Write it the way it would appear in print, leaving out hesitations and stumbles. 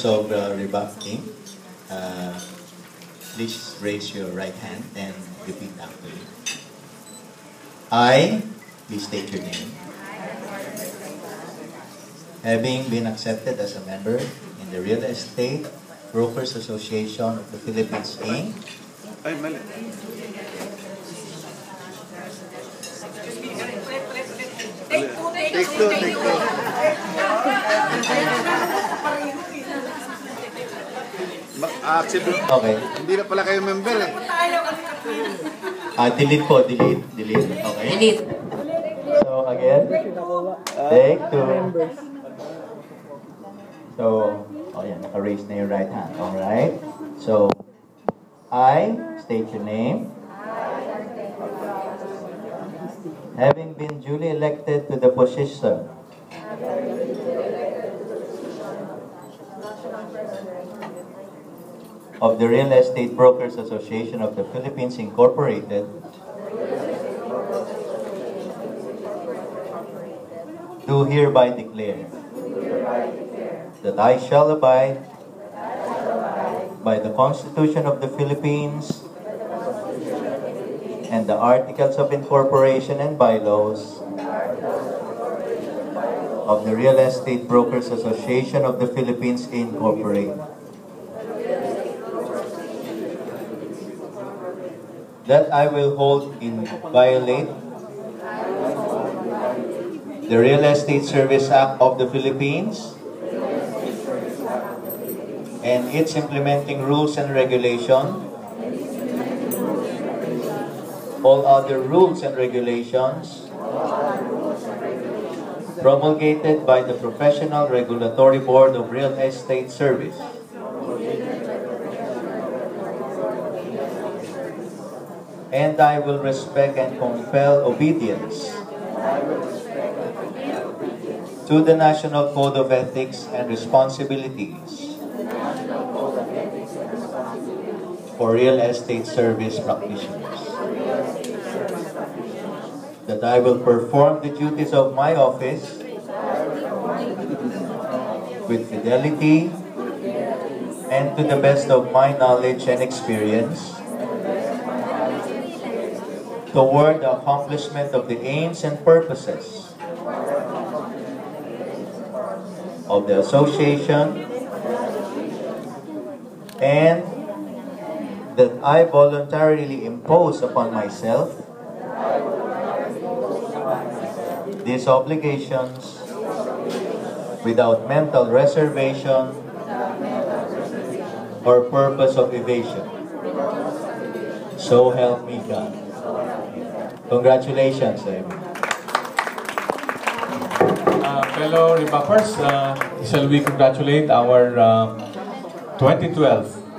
of Rebuff King, please raise your right hand and repeat after me. I, please state your name. Having been accepted as a member in the Real Estate Brokers Association of the Philippines, Inc. Ay, mali. Take two. Okay. Hindi na pala kayo member eh. Delete po, delete. Okay. Delete. So, again, take two. So, naka-raise na your right hand. Alright? So, I, state your name. Having been duly elected to the position of the Real Estate Brokers Association of the Philippines, Incorporated, do hereby declare that I shall abide by the Constitution of the Philippines and the Articles of Incorporation and Bylaws of the Real Estate Brokers Association of the Philippines, Incorporated. That I will hold inviolate the Real Estate Service Act of the Philippines and its implementing rules and regulations, all other rules and regulations promulgated by the Professional Regulatory Board of Real Estate Service, and I will respect and compel obedience to the National Code of Ethics and Responsibilities for Real Estate Service Practitioners. That I will perform the duties of my office with fidelity and to the best of my knowledge and experience toward the accomplishment of the aims and purposes of the association, and that I voluntarily impose upon myself these obligations without mental reservation or purpose of evasion. So help me God. Congratulations, everyone. Fellow rebuffers, shall we congratulate our 2012